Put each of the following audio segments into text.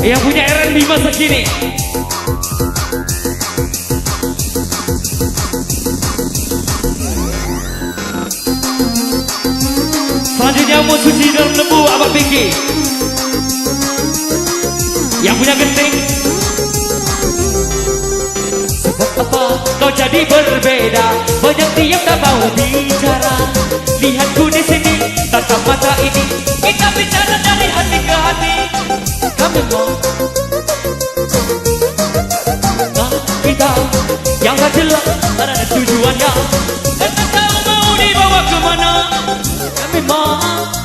Yang punya R&B masa kini. Selanjutnya mau suci dalam lembu Abang Pinky. Yang punya genting. Sebab apa kau jadi berbeda? Banyak diam tak mau bicara. Lihatku di sini, tatap mata ini. Kita bicara dari hati ke hati. Kami mau kita yang gak jelas ada tujuannya. Dan tak tahu mau dibawa kemana. Kami mau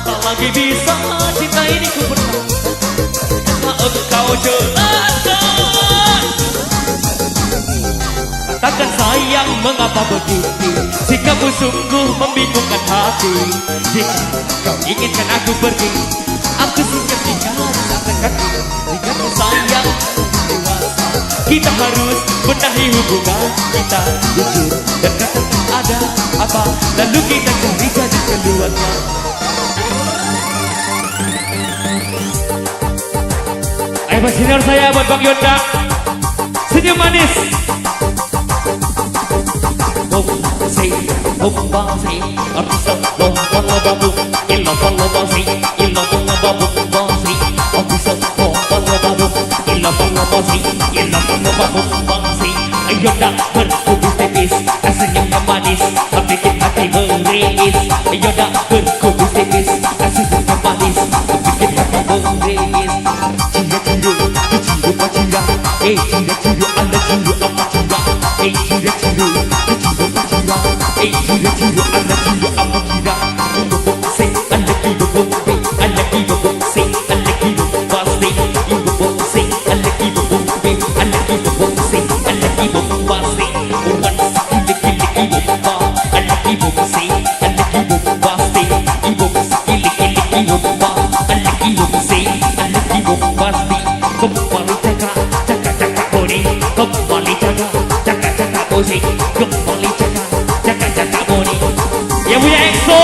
tak lagi bisa cinta ini ku pernah. Engkau jelaskan. Katakan sayang mengapa begitu. Sikapmu sungguh membingungkan hati. Jika kau inginkan aku pergi, aku siap tinggalkan kaki. Jika kau sayang dewasa, kita harus benahi hubungan kita. Jujur dan katakan ada apa, lalu kita cari jalan keluarnya. Ayo senior saya buat Bang Yonda. Senyum manis. Yonda berkubis tipis, senyum yang manis, bikin hati meringis. Yonda berkubis tipis, senyum yang manis, bikin hati meringis. Cira-cira, anda cira apa cira? Cira-cira, cira-cira, anda cira apa cira? Say, anda kira bombe, anda kira bombe, anda kira bombe, say, anda kira bombe, anda kira bombe, anda kira bombe. One kili bomba, anda kira bombe, anda kira bombe, kili bomba, anda kira bombe, anda kira bombe. Kembali jaga bodi, kembali jaga bodi, kembali jaga bodi. Yang punya EXO,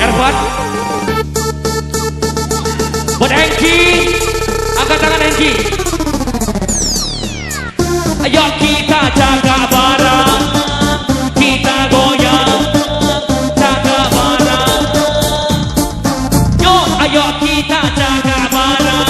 Ervan. Buat Hengki, angkat tangan Hengki. Ayo kita jaga barang, kita goyang, jaga barang. Yo, ayo kita jaga barang.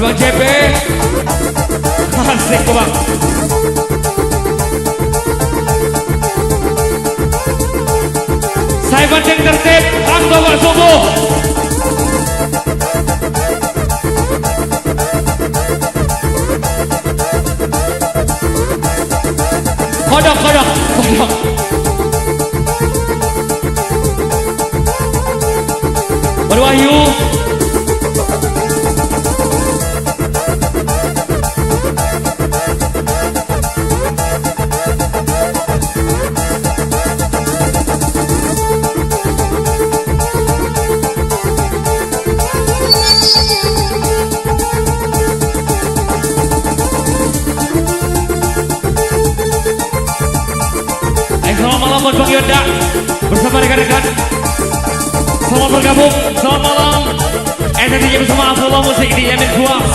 Bang JP, asik Bang. Saya banding tertib, angka Pak Subuh. Kodok. Berwahyu. malam buat Bang Yonda bersama rekan-rekan. Selamat bergabung, selamat malam. Tentunya bersama Solo Musik di Yamin Kuas.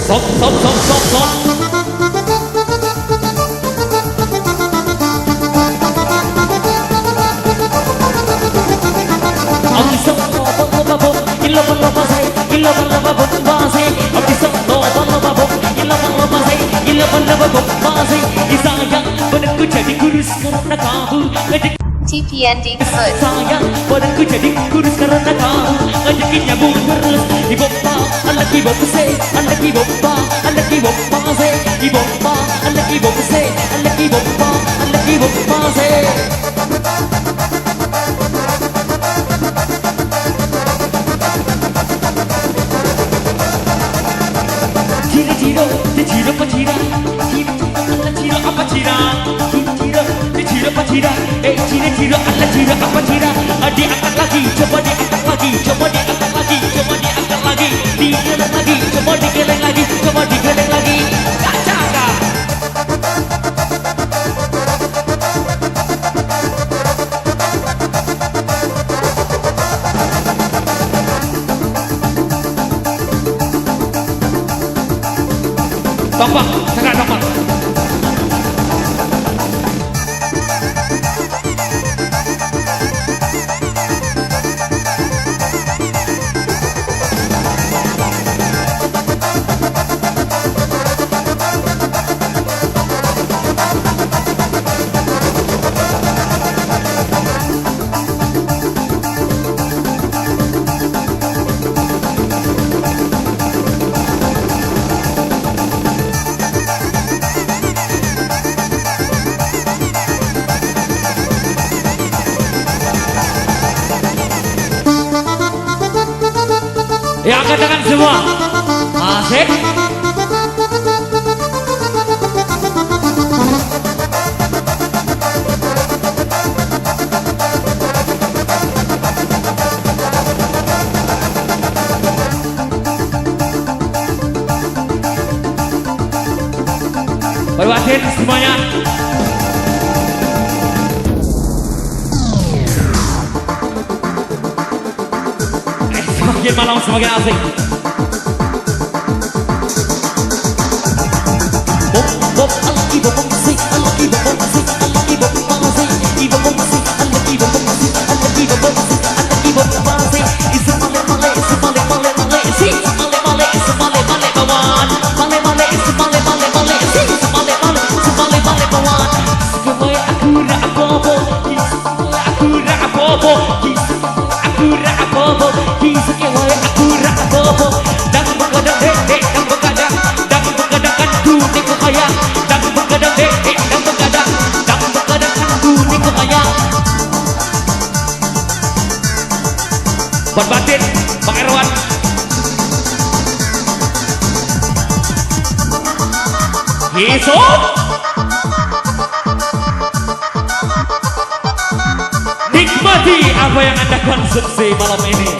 Sok. TPND Foot. Sayang badanku jadi kurus karena kau ngajakinnya terus. Ibompa, anak ibompa se, anak ibompa, anak ibompa se, ibompa, anak ibompa se, anak ibompa, anak ibompa se. Ciro pacira, ciro apa cira, ciro pacira, ciro apa cira, diangkat lagi, coba diangkat lagi, coba diangkat lagi, coba diangkat lagi, digeleng lagi, coba digeleng lagi, coba digeleng lagi, kacaga. Topak, sangat topak. Ya, angkat tangan semua. Asik. Berwasin semuanya. Semakin malam semakin asik. Bom alaki bom musik, alaki bom musik, alaki bom musik, ibu bom musik, alaki bom musik, alaki bom musik, alaki bom musik. Isu male male, isu male male male, si male male, isu male male bawan, male male, isu male male male, si male male, isu male male bawan. Semuanya akura abobo, semuanya akura abobo, akura abobo. Buat batin, Bang Erwan. Hisop. Nikmati apa yang Anda konsumsi malam ini.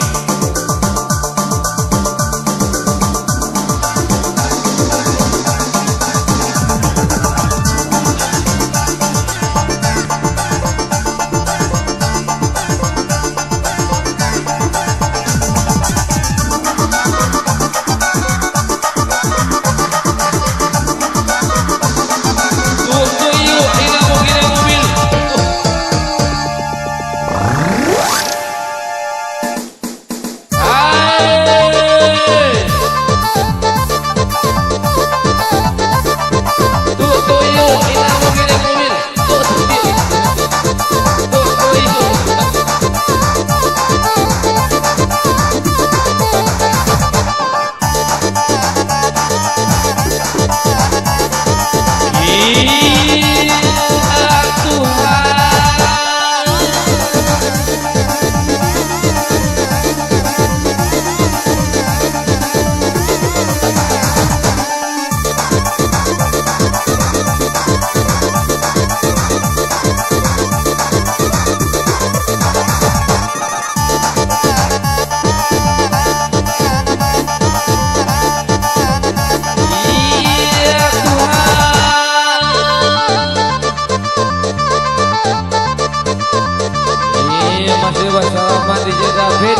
Ini masih bersama DJ David.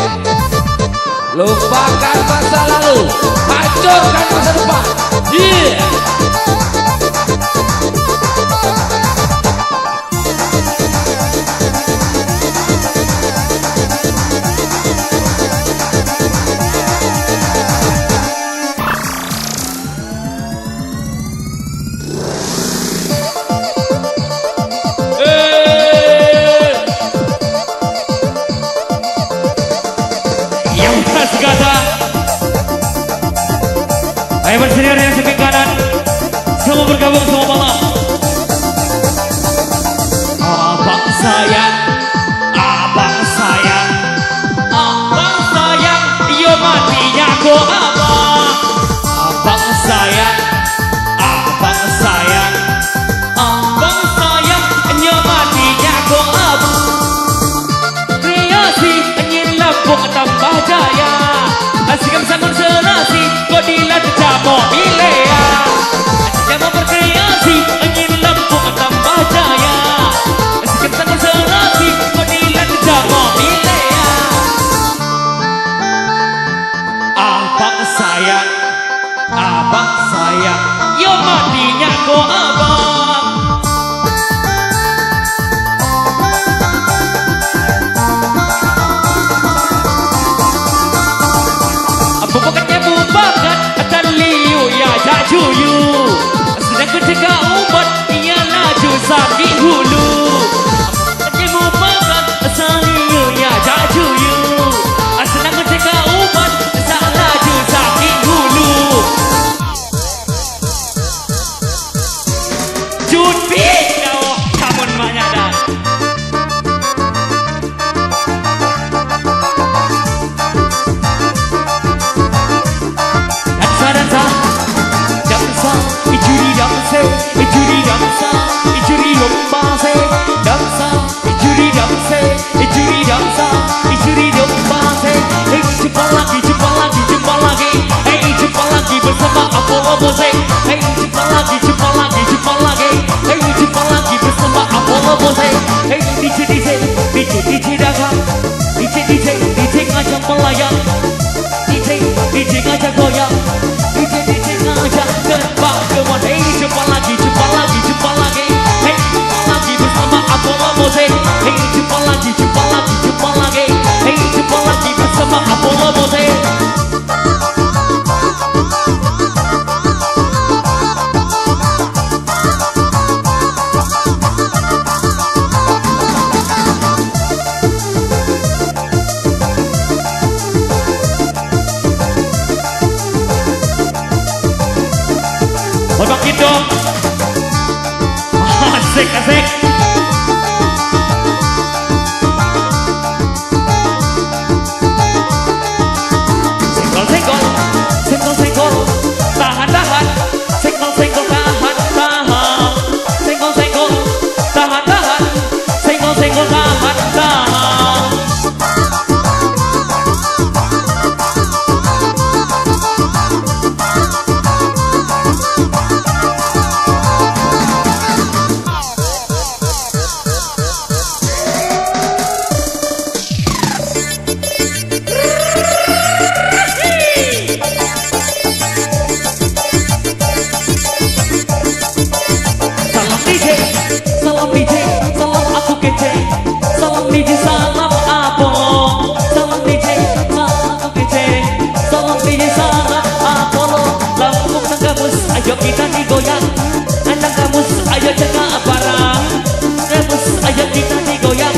Lupakan masa lalu, hancurkan masa depan. Yeah. Ayo bersenior yang samping kanan, semua bergabung semua malam. Abang sayang, abang sayang, abang sayang, yo matinya ko abang. Abang sayang, abang sayang, abang sayang, yo matinya ko abang. Kreasi nyelapung tambah jaya, asikam sambung serasi, kodilat jamo milea. Jamo berkreasi, ingin lempung tambah jaya, asikam sambung serasi, kodilat jamo milea. Abang sayang, yo matinya ko abang. Juyu sedang ketika umat ia laju sambil hulu kamu makan saliu ya jajuyu sedang ketika umat tak laju sambil hulu Judi kau kamun manyada dansa ijuri dansa, ijuri dansa, ijuri lomba se dansa, ijuri dansa, ijuri dansa, ijuri lomba se. Hey jumpa lagi, jumpa lagi, jumpa lagi. Hey jumpa lagi bersama Apollo Bose. Hey jumpa lagi, jumpa lagi, jumpa lagi. Hey jumpa lagi bersama Apollo Bose. Hey DJ DJ, DJ DJ dagang, DJ DJ DJ ngajak melayang, DJ DJ ngajak goyang, DJ DJ ngajak terbang. Hey jumpa lagi, jumpa lagi, jumpa lagi. Hey jumpa lagi bersama Apollo Bose. Hey jumpa lagi, jumpa lagi, jumpa lagi. Hey jumpa lagi bersama Apollo Bose. Bagi dong, asik asik. Senggol senggol, senggol senggol, tahan tahan. Senggol senggol tahan tahan. Senggol senggol, tahan tahan. Senggol senggol tahan tahan. Salam DJ, salam aku kece. Salam DJ, salam Apollo. Salam DJ, salam aku kece. Salam DJ, salam Apollo. Lampung nang kamus, ayo kita digoyang. Nang kamus, ayo jaga barang. Kamus, ayo kita digoyang.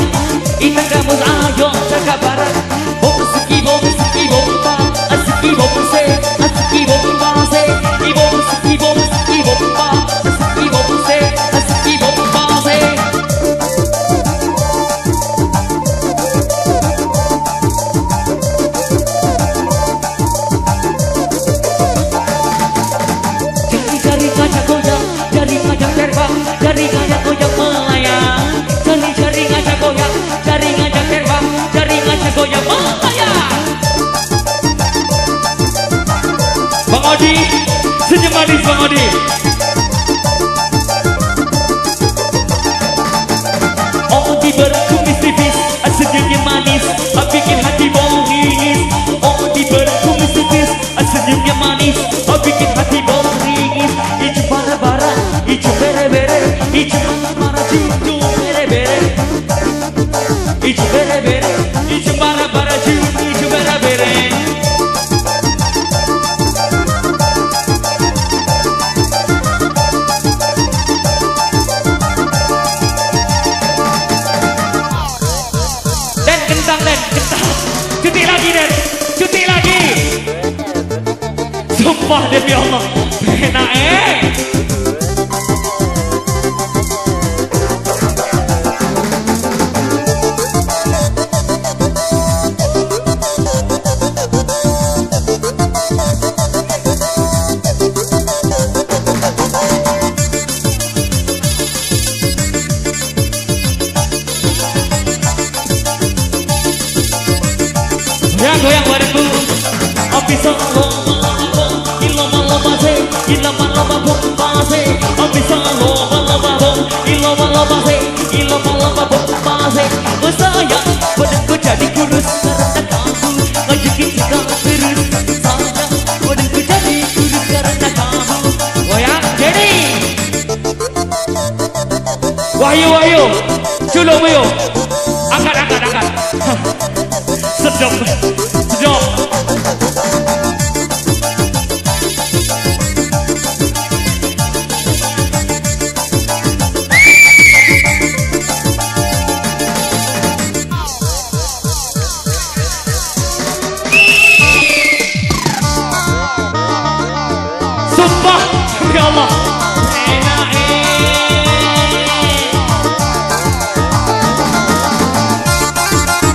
Nang kamus, ayo jaga barang. Bom siki bomba, asiki bom se, asiki bomba se. Bom siki bomba, asiki bom se, asiki bomba se. Jari ngajak goyang, jari ngajak terbang, jari ngajak goyang melayang. Jari ngajak goyang, jari ngajak terbang, jari ngajak goyang melayang. Bang Odi, senyum manis Bang Odi. Odi berkumis tipis, sedikit manis, bikin hati meringis. Oh diberi kumis tipis, senyumnya manis, bikin hati meringis. Ijo bara-bara, ijo bere-bere, ijo marah-marah, ijo bere-bere. Ijo bere-bere, ijo bara-bara, ijo bere-bere. Dan kentang, cuti lagi Den, cuti lagi. Sumpah demi Allah, enak goyang badanku. Bisa lomba-lomba, iloma-lomba se, iloma-lomba bomba se. Bisa lomba-lomba, iloma-lomba se, iloma-lomba bomba se. Sayang, badanku jadi kurus karena kamu ngajakin juga terus. Sayang, badanku jadi kurus karena kamu. Goyang, jadi. Wahyu, culung wahyu. Angkat. Sedap. Sumpah, ya Allah.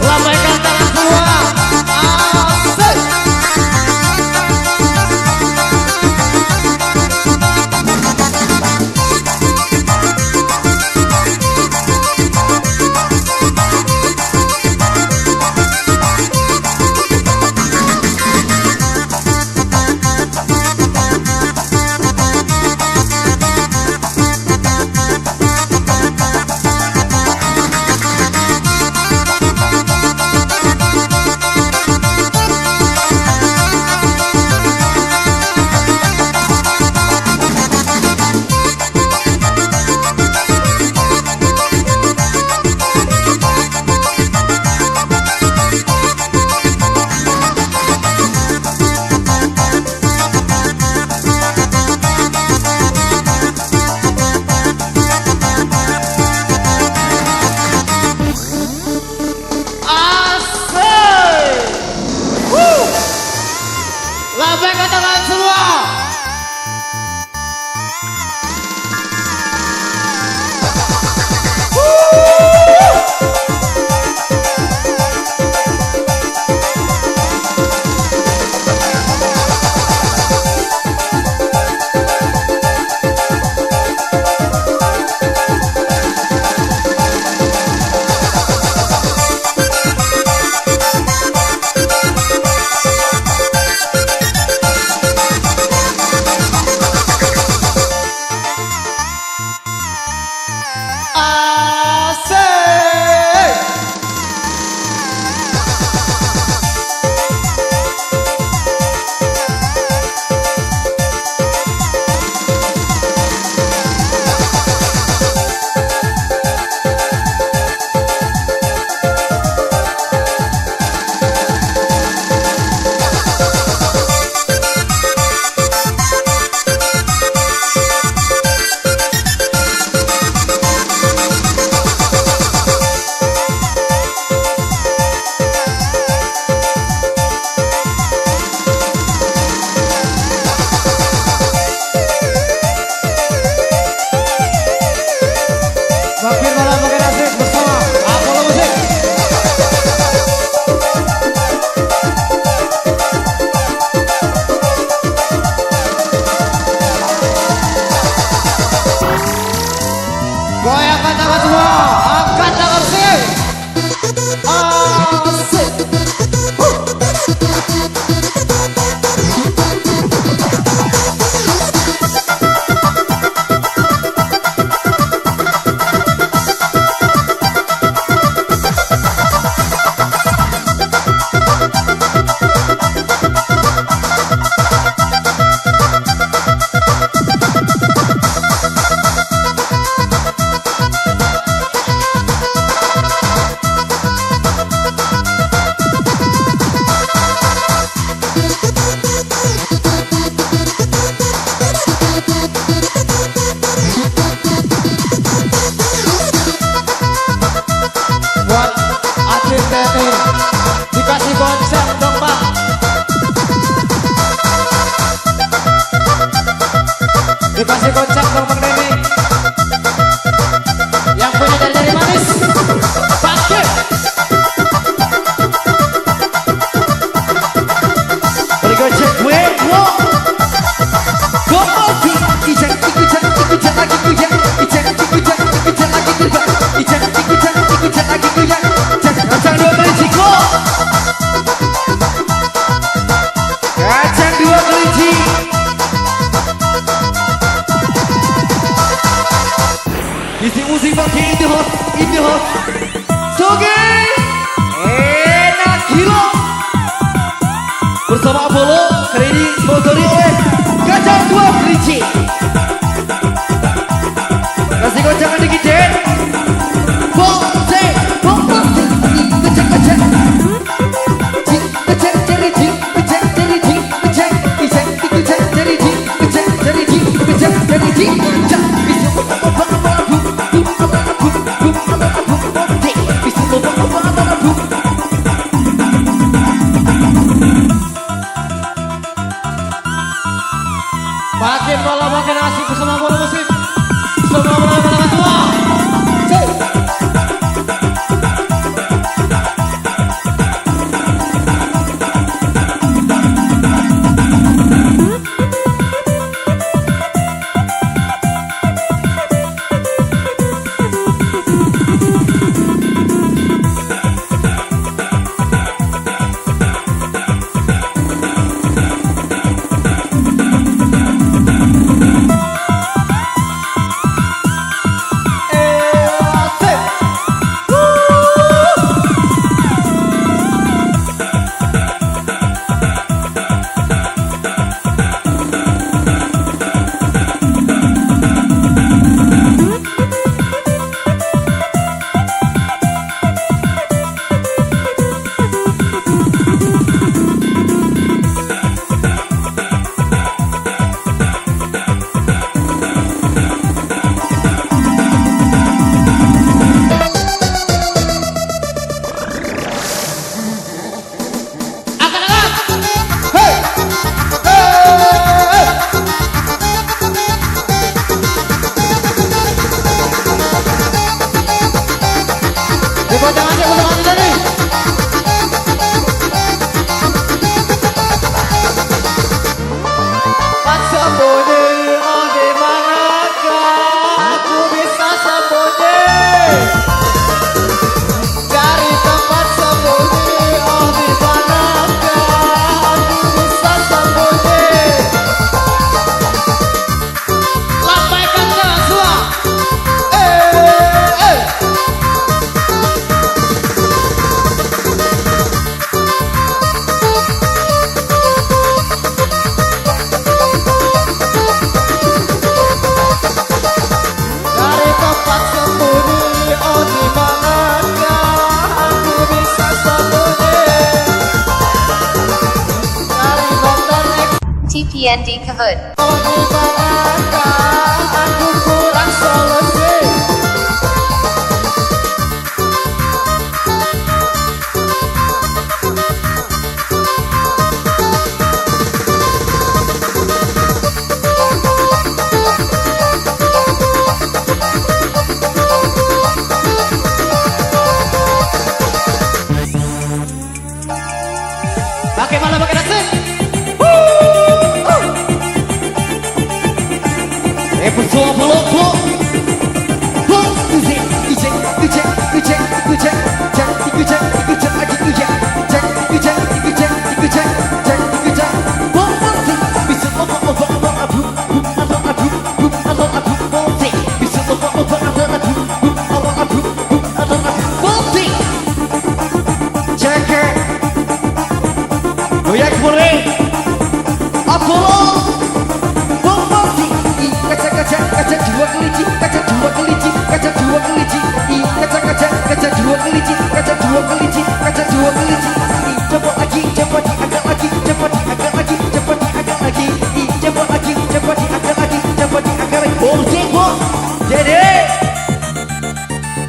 Lambaikan tangan semua. Indie House Sogi Enak Gila bersama Apollo kali ini sponsori oleh Kacang Dua Kelinci. Kasih gocangan dikit Den. Bose Bose kecek kecek jing kecek jeri jing kecek jeri jing kecek kecek kecek jeri jing kecek jeri jing kecek jeri jing jak bisu Makin malam makin asik bersama bola musik. Semua bola semua. TPND Kahoot. Aku kurang solusi. Pakai malah pakai nasi. Bersama Apollo Kucek kucek kucek kucek kucek cek kucek kucek lagi kucek cek kucek kucek kucek cek kucek bosi bisa apa abu bosi bisa apa abu bosi cek goyak boleh Apollo kaca dua kelinci kaca dua kelinci kaca dua kelinci kaca dua kelinci kaca dua kelinci kaca dua kelinci coba lagi coba diangkat lagi coba diangkat lagi coba diangkat lagi coba lagi coba diangkat lagi coba diangkat lagi bos dede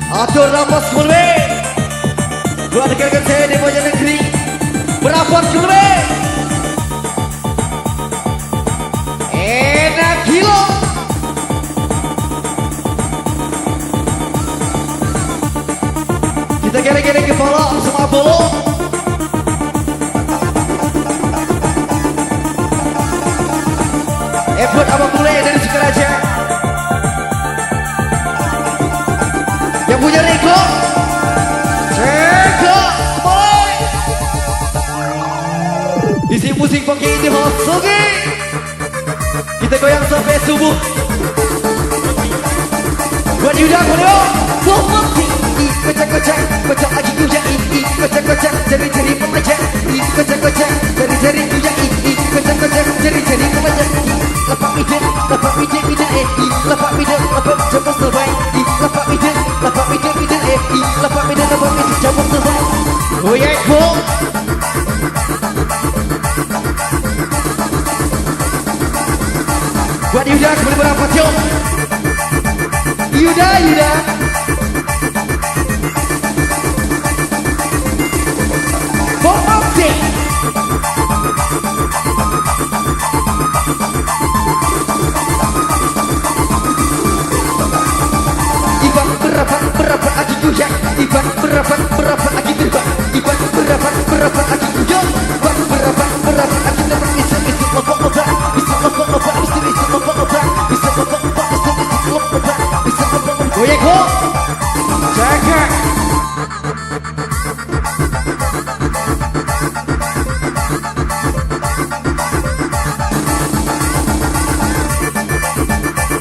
atur rapat kulbe gua dengarkan saya di Boja Negeri berapat kulbe enak gila. Kita gere-gere kepala sama Apollo. Buat abang bule dari Sukaraja yang punya Reko Reko boy isi musik pakai Indie House Sogi kita goyang sampai subuh buat Yuda Kono kocak kocak lagi ku yang kocak kocak jari-jari memanjang kocak kocak jari-jari ku yang kocak kocak jari-jari memanjang lapak midek lapak midek midek lapak midek lapak jempol selesai lapak midek midek lapak midek jempol selesai oh ya go buat Yuda kembali merapat yuk Yuda Bombastic Iban berapat lagi goyang Iban berapat lagi terbang Iban berapat lagi goyang Iban berapat lagi terbang Isu lomba-lomba Isu lomba-lomba Isu lomba-lomba Isu lomba-lomba Isu lomba-lomba Isu lomba-lomba goyang ho jaga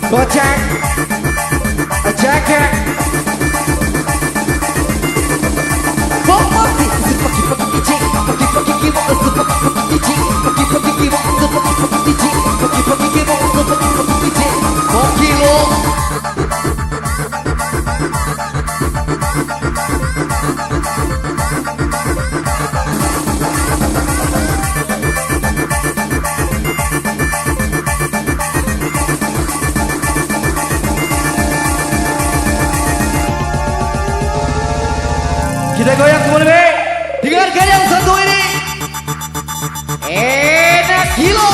kocak jaga bombastic pagi-pagi DJ pagi-pagi kiwak pagi-pagi DJ pagi-pagi kiwak pagi-pagi DJ pagi-pagi kiwak pagi-pagi DJ koki lo kita goyang kembali dengarkan yang satu ini enak gila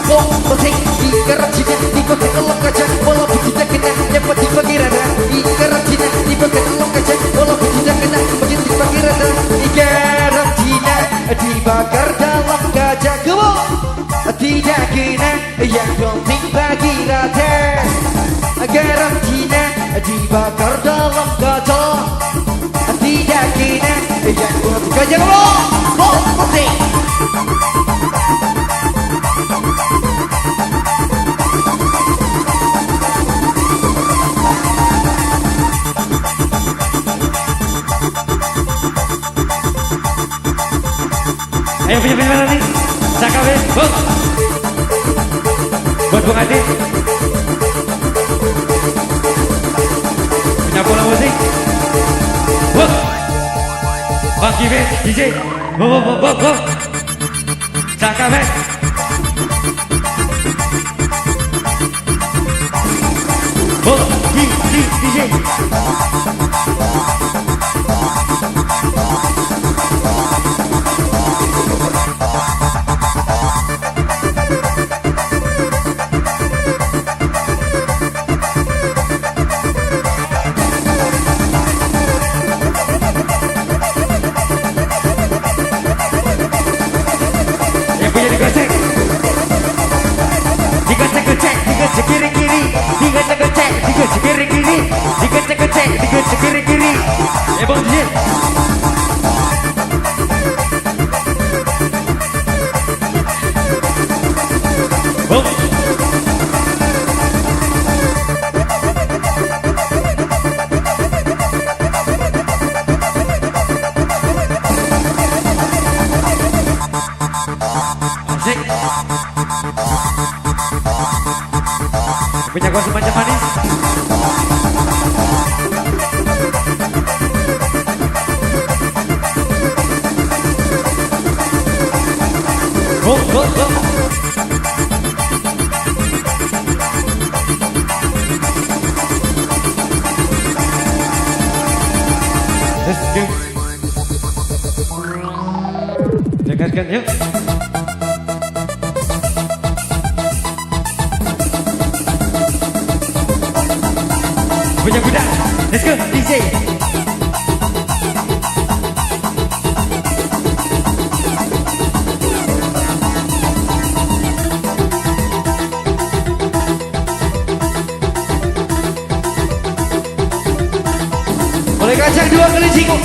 bombastic di kerajinan di bagian elok kaca walaupun tidak kena dapat di bagian rada di kerajinan di bagian elok kaca walaupun tidak kena bagian di bagian rada di kerajinan dibakar dalam kaca kebo tidak kena yang penting bagi rata garam Cina dibakar dalam kaca tidak kena yang penting kaca kebo bombastic Ayo punya mana nih? Cakap ya, bos. Buat Bung Adi. Punya bola musik. Bos. Bang Kibe, DJ. Bos. Cakap ya. Bos, DJ. Kiri. Bang DJ. Bang. Asik. Punya kos macam manis. Go. Let's go. Dekatkan yuk. Punya budak. Let's go DJ. Boleh kacang 2 kali singgung.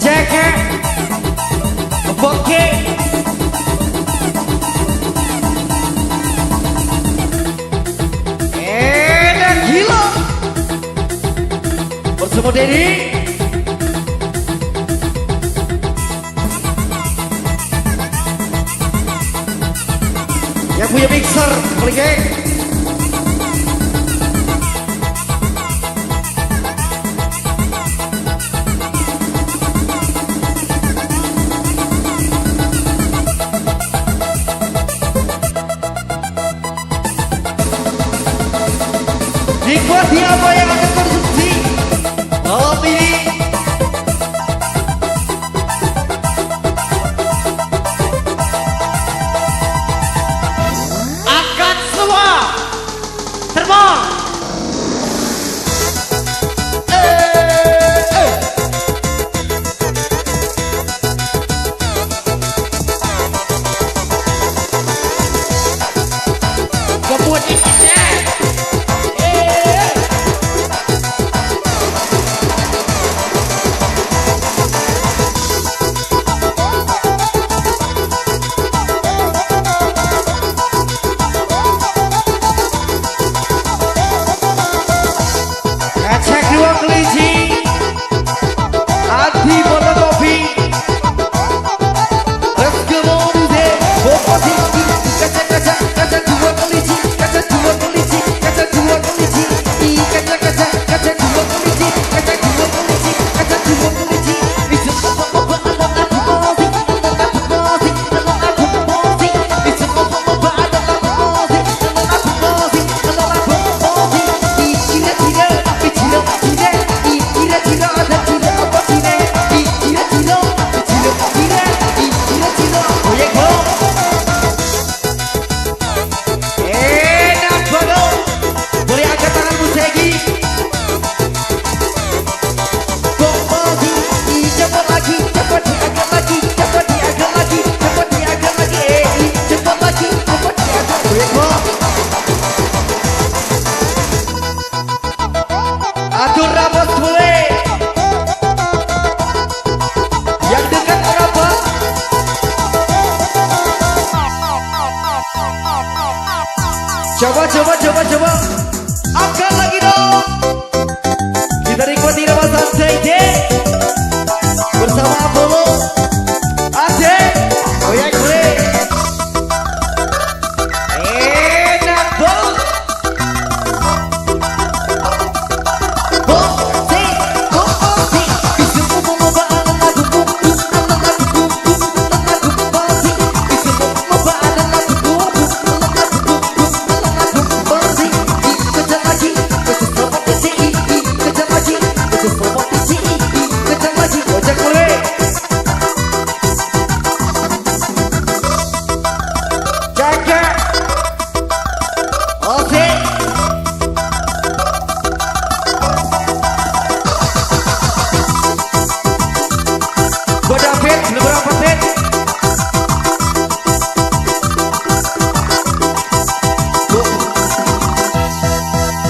Jaga bersama Denny. Yang punya mixer, boleh geng. Nikmati apa yang akan konsumsi malam ini. Angkat semua, terbang. Kebun ikannya. Kaca dua kelinci, Adi fotokopi. Let's go Monde, fotokopi. Kaca dua kelinci, kaca dua kelinci, kaca dua kelinci. Kaca dua kelinci, kaca dua kelinci, kaca dua kelinci. Itu apa ada aku mozi, ada aku mozi, ada aku mozi. Itu apa ada aku mozi, ada aku mozi, ada aku mozi. Tira-tira, tira-tira, tira-tira, ada tira apa tira? Tira-tira, tira-tira, tira-tira. Oh yeah, go. Enak banget. Boleh angkat tanganmu Segi. Komposi, cepat lagi, cepat diangkat lagi, cepat diangkat lagi, cepat diangkat lagi. Cepat lagi, cepat diangkat. Oh yeah, go. Atur rambut boleh. Yang dekat apa? Coba. Angkat lagi dong. Kita nikmati nama santai deh. Bersama Apollo. Ade. Oh ya boleh. Enak banget.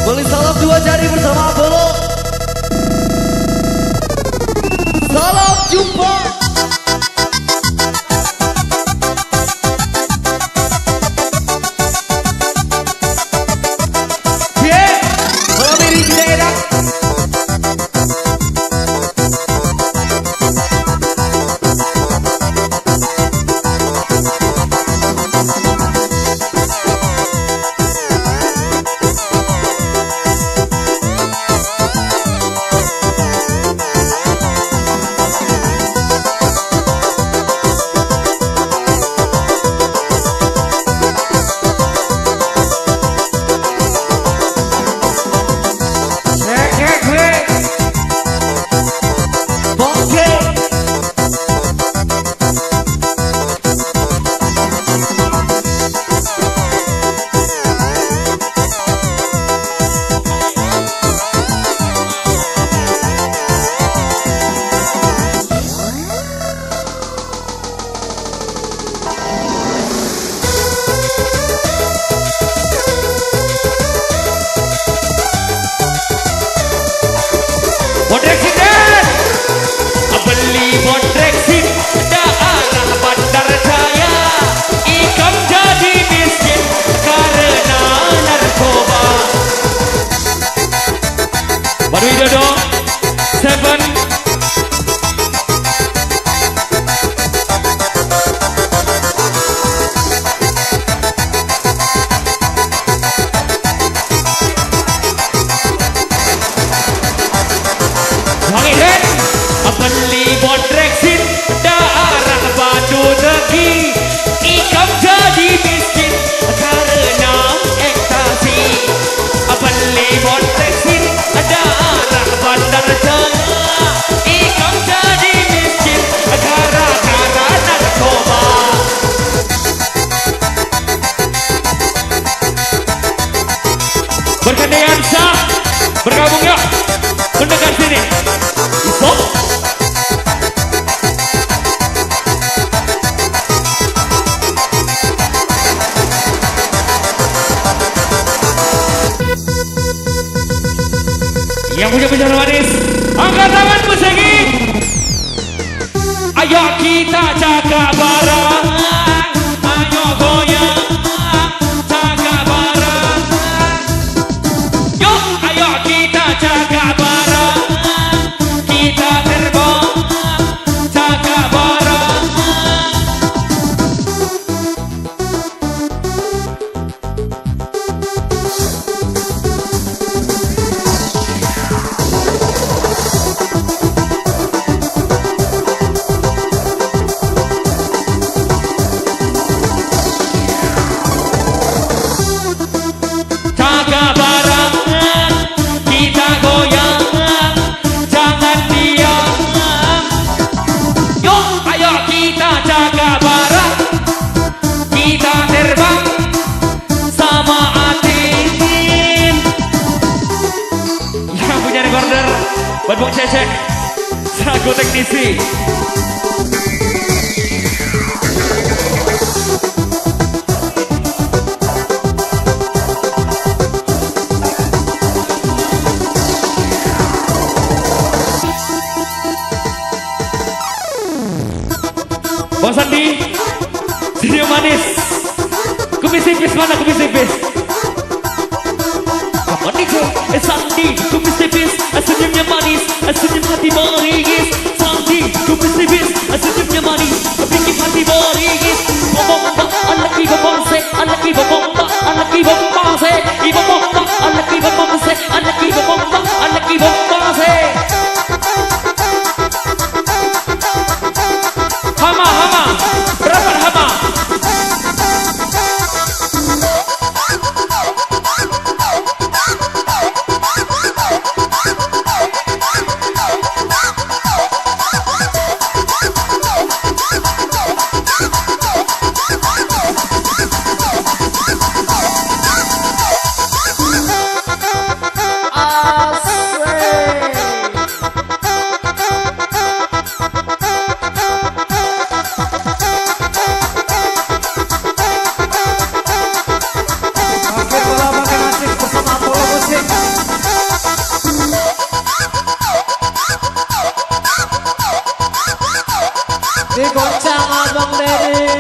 Boleh salam dua jari bersama Apollo. Salam jumpa. Yeah, malam ini tidak enak. sini. Stop. Yang punya bicara manis, angkat tangan musiki. Ayo kita jaga bareng, ayo goyang, jaga bareng. Yuk, ayo kita jaga bareng, kita terbang, jaga bareng. Jaga bareng, kita goyang, jangan diam. Yuk, ayo kita jaga bareng, kita terbang sama Atin. Yang punya recorder, buat Bung Cecek, selaku teknisi. Bang Sandi, senyum manis. Kumis tipis mana kumis tipis? Apa DJ? Sandi, kumis tipis, senyumnya manis, senyum hati meringis. Sandi, kumis tipis, senyumnya manis, bikin hati meringis. Bomba, anak ibu bangsa, anak ibu bomba, anak ibu bangsa, ibu bomba, anak ibu bangsa, anak ibu bomba, anak ibu bangsa. Hama, berapa hama? Digoncang Abang Dedi.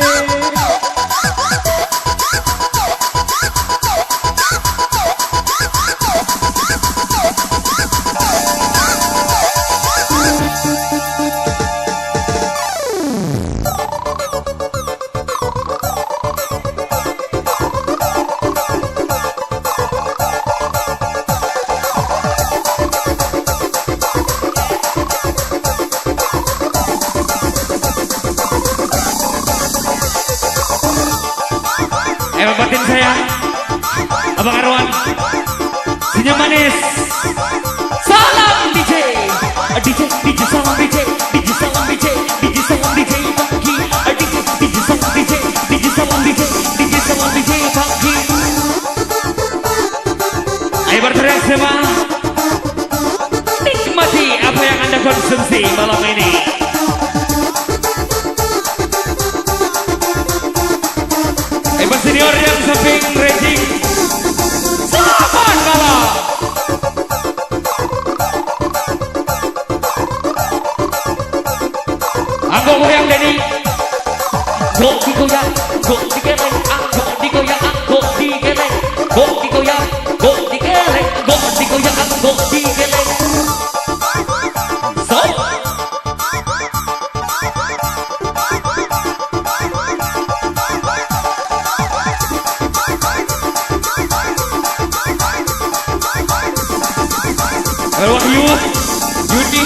Batin saya, Abang Arwan, senyum manis. Salam DJ, DJ salam DJ, DJ salam DJ, DJ salam DJ Funky, DJ salam DJ, DJ salam DJ, DJ salam DJ Funky. Ayo berteriak semua, nikmati apa yang Anda konsumsi malam ini. Senior yang samping racing, selamat malam. Anggo goyang Dedi, go digoyang, go digeleng, anggo digoyang, anggo digeleng, go digoyang, go digeleng, go digoyang, anggo digeleng. So. Wahyu, Yudi,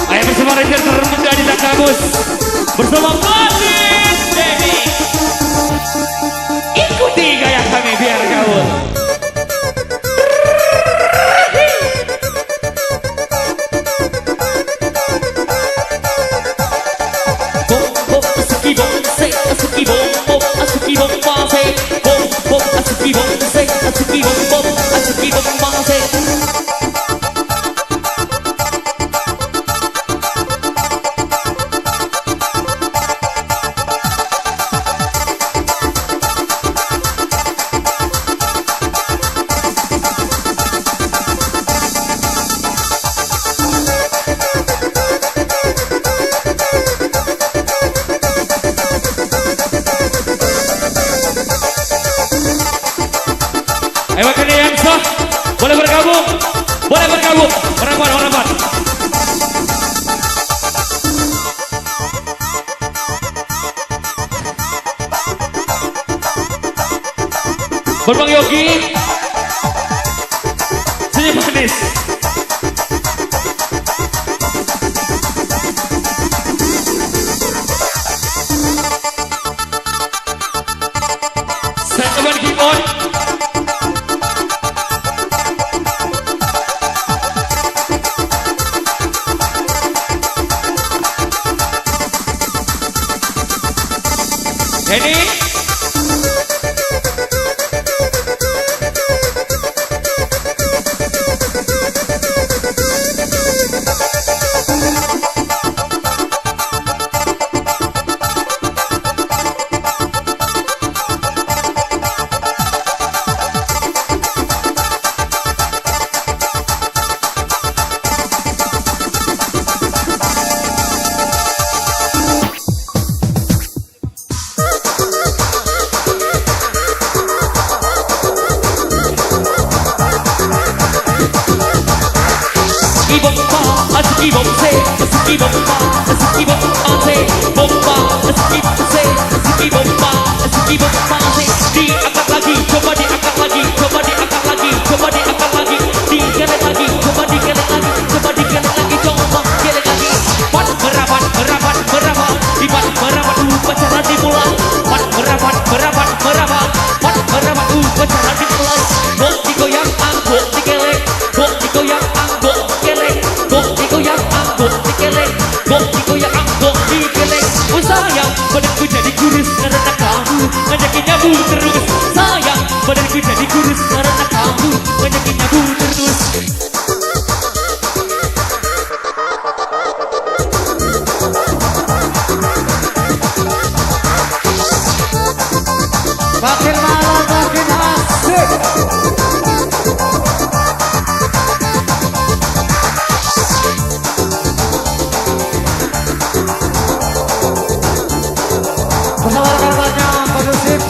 ayo bersama Ranger termuda di Takabus bersama Patin Dedi. Ikuti gaya kami biar gaul. Youngster, boleh bergabung, boleh bergabung, merapat, merapat. Buat Bang Yogi, senyum manis. Saya teman keyboard. Ini Aski bomba, aski bomba, aski bomba, bomba, aski bomba, aski bomba, diangkat lagi, coba diangkat lagi, coba diangkat lagi, coba diangkat lagi, digeleng lagi, coba digeleng lagi, coba digeleng lagi, coba geleng lagi. Pat merapat, merapat, merapat, ibat merapat, upacara dimulai. Pat merapat, merapat, merapat, pat merapat, upacara dimulai. Bok digoyang, bok digeleng, bok digoyang, bok digeleng, bok digoyang, bok digeleng, bok digoyang, bok digeleng. Oh sayang, badanku jadi kurus karena kamu ngajakin nyabu terus. Sayang, badanku jadi kurus karena kamu ngajakin nyabu terus. Makin malam makin asik. Bersama rekan-rekannya kondusif.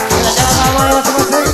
Jalan-jalan awal masing-masing.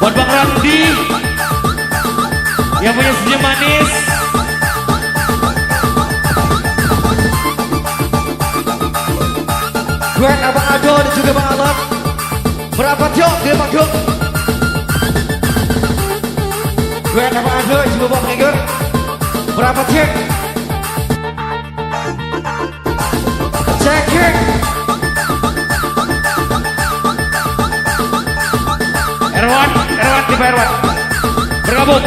Buat Bang Ramdi yang punya senyum manis. Buat Abang Ado dan juga Bang Alam. Merapat yuk, dia Bang Yuk. Buat Abang Ado dan juga Bang Eger. Merapat yuk. Check it. Erwan di Pak Erwan bergabung.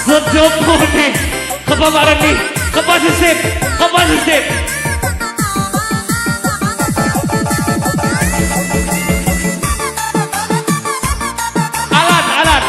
Sejopo nih, kepabaran nih, keposisif. Alan.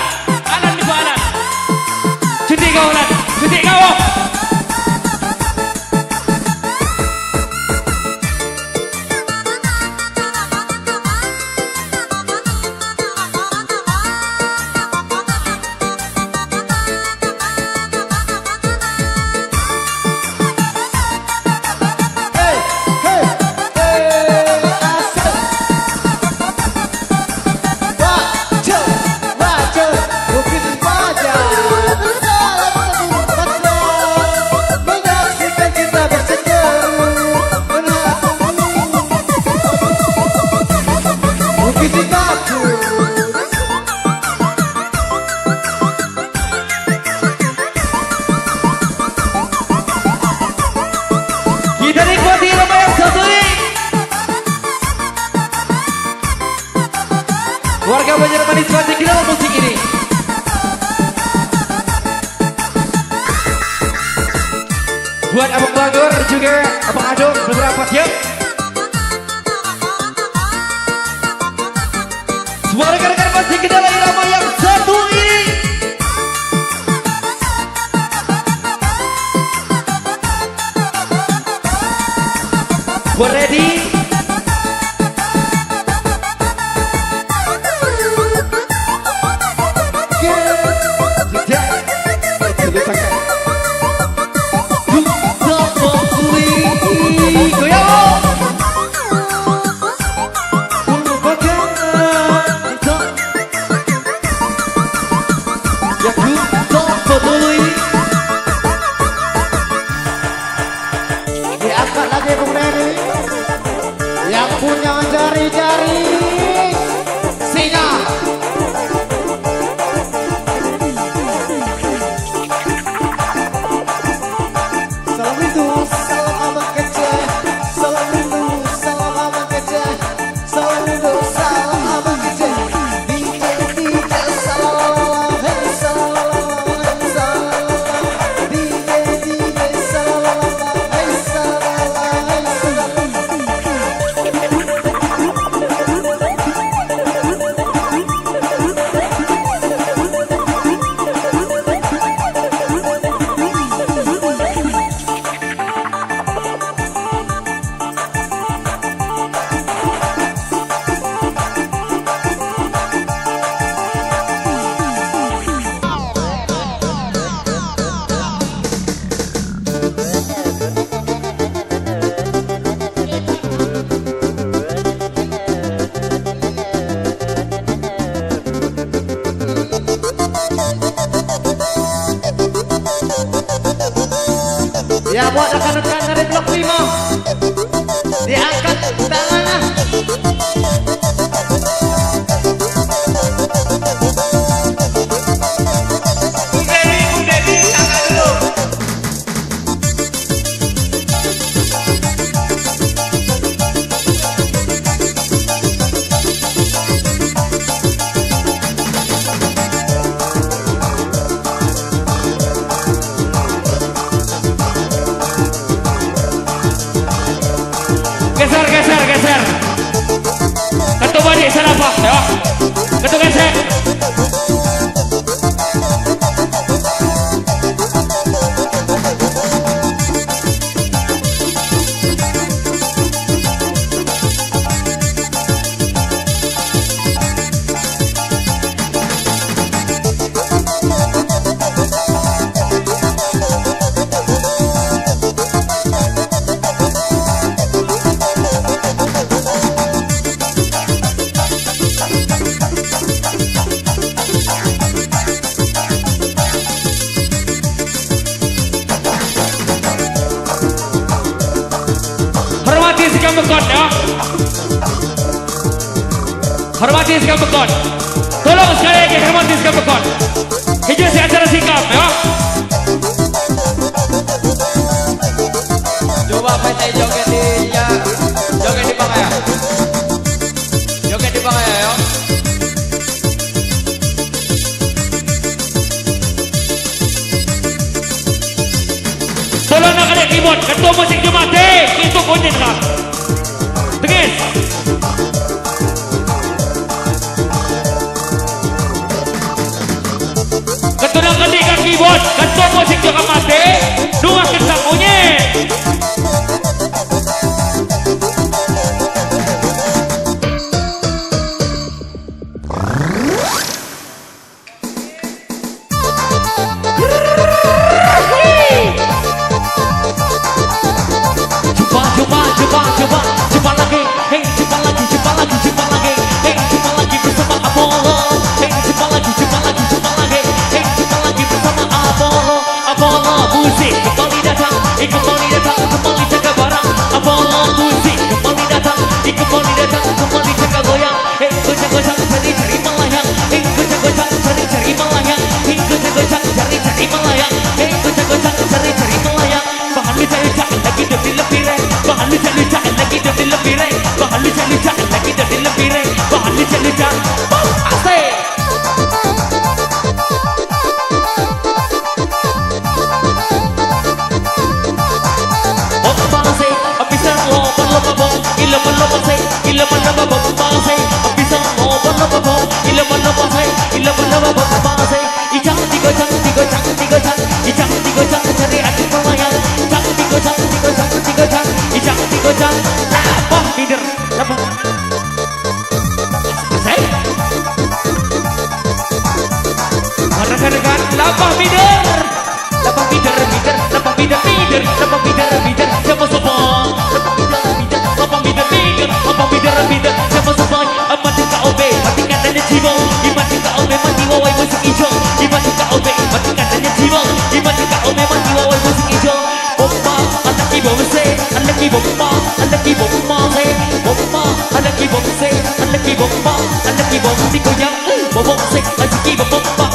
Buat Abang Bangor juga Abang Adong beberapa tiap. Semua rekan-rekan masih ke dalam irama yang satu ini. Buat ready. Diangkat lagi Bung Dedi yang punya jari-jari singa. Salam rindu, salam abang kecil. Salam rindu, salam abang kecil. Salam rindu, salam abang kecil. DJ, DJ, salam, hey salam, hey salam. DJ, DJ, salam, hey salam, hey salam. Ya buat rekan-rekan dari blok 5 diangkat tangannya. Bung Dedi, angkat dulu. Geser, geser, geser. Ketua balik sana Pak, ya. Ketua geser. Hormati sikap bekon ya. Hormati sikap bekon. Tolong sekali lagi hormati sikap bekon. Hijau si acara sikap ya. Coba PT joget di ya. Joget di bawah ya. Joget di bawah ya. Tolong nak ada keyboard. Ketua musik Jumat itu kunyit kah? Dengis. Ketua nak ada keyboard. Ketua musik Jumat dua kita kunyit. Jumpa lagi, hey jumpa lagi, jumpa lagi, jumpa lagi, hey jumpa lagi bersama Apollo, hey jumpa lagi, jumpa lagi, jumpa lagi, hey jumpa lagi bersama Apollo, Apollo. Rekan-rekan, lapah mider, lapah mider, lapah mider, lapah mider, siapa sopan? Lapah mider, lapah mider, siapa sopan? Mati KOB, mati katanya jiwa, mati KOB, mati wawai musik hijau, mati KOB, mati katanya jiwa, mati KOB, mati wawai musik hijau. Bomba, anak ibu se, anak ibu bomba, anak ibu bomba se, bomba, anak ibu se, anak ibu bomba, anak ibu musik goyang, bomba se, anak ibu bomba.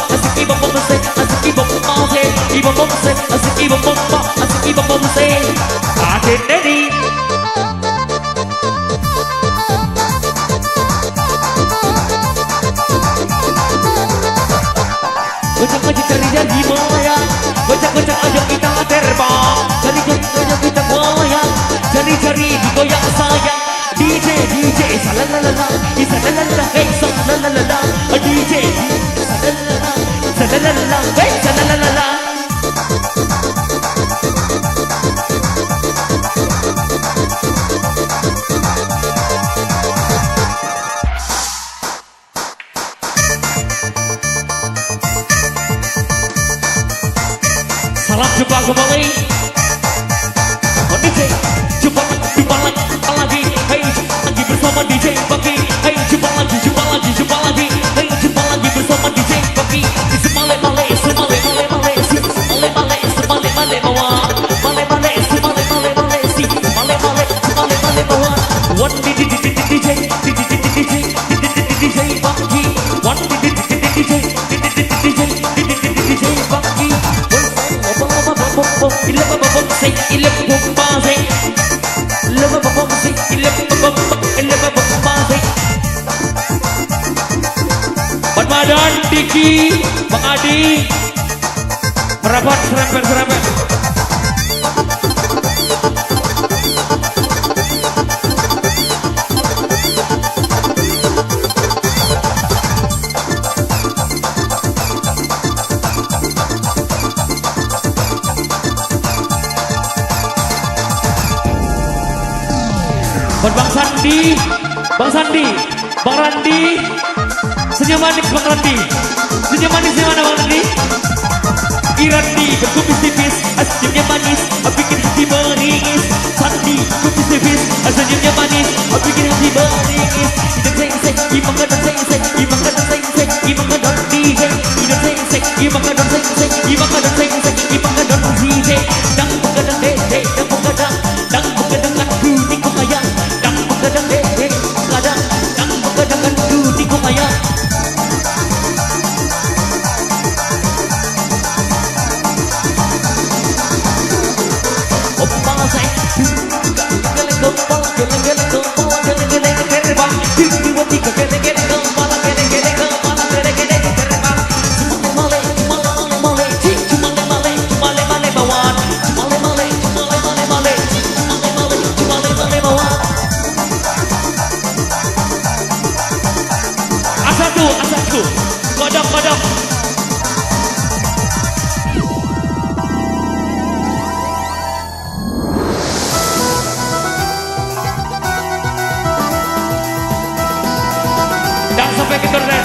Gocak-gocak cari jadi moya, gocak-gocak aja kita terbang, cari-cari kita goyang, cari-cari digoyang sayang. DJ salalala, salalala, hey salalala, DJ salalala, hey salalala. Salam jumpa kembali. DJ jumpa lagi, hey lagi bersama DJ Baki. Hey jumpa lagi, hey jumpa lagi bersama DJ Baki. Semale bawa, semale bawa. One DJ Baki, one DJ Baki. Padmadan, Diki, Bang Adi, merapat serempet. Buat Bang Sandi, Bang Randi, senyum manis Bang Randi, senyum manis di mana Bang Randi? Irandi berkupis tipis, senyumnya manis, bikin hati meningis. Sandi kupis tipis, senyumnya manis, bikin hati meningis. Ida seng, imang kadang seng, imang kadang DJ. Ida seng, imang kadang seng, imang kadang DJ. Dang kadang deh, dang kadang aku di kumaya. Kadang kan di kumaya. Asatu, kodok. Dan sampai ke internet.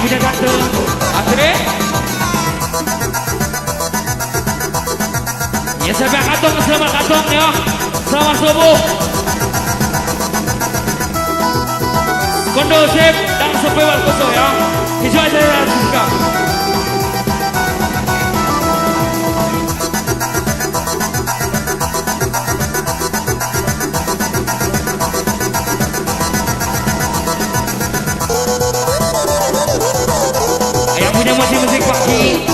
Punya satu, akhirnya ya sampai kantong, selamat kantong ya. Selamat subuh. Kondusif dan sepewat kosong ya. Hijau aja ya, suka. Yang punya musik pagi.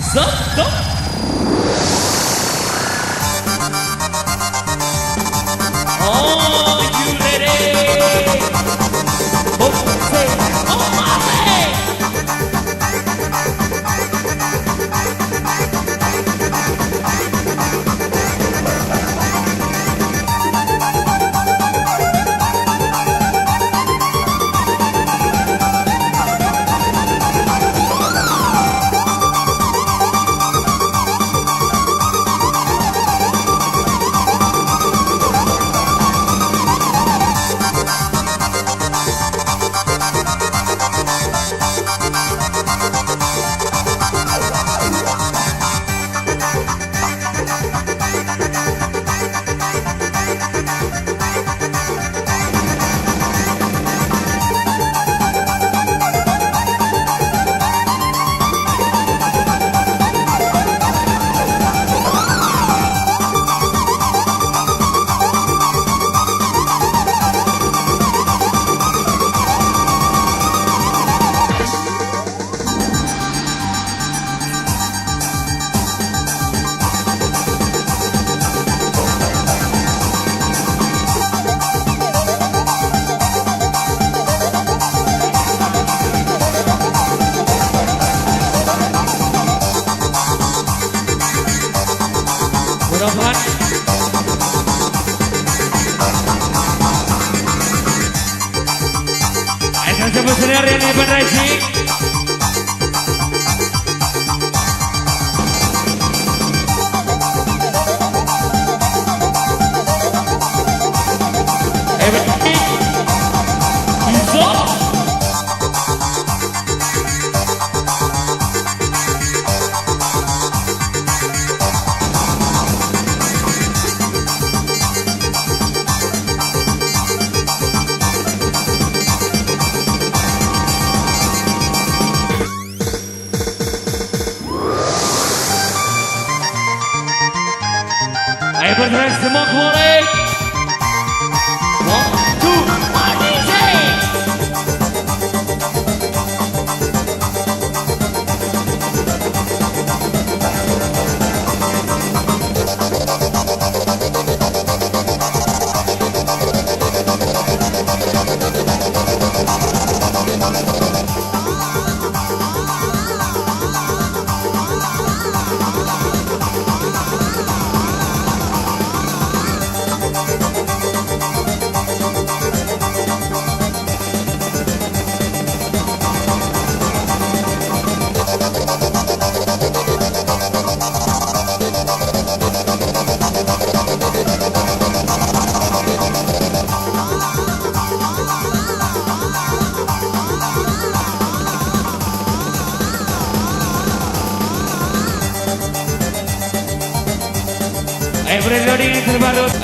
Stop. Oh, you ready? Oh, say, oh, say. Mudah-mudahan ayo coba senior yang hebat Raisi. Ayo bergerak semua kembali. 1, 2,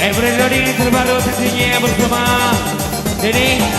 Everybody terbaru seksinya bersama Denny.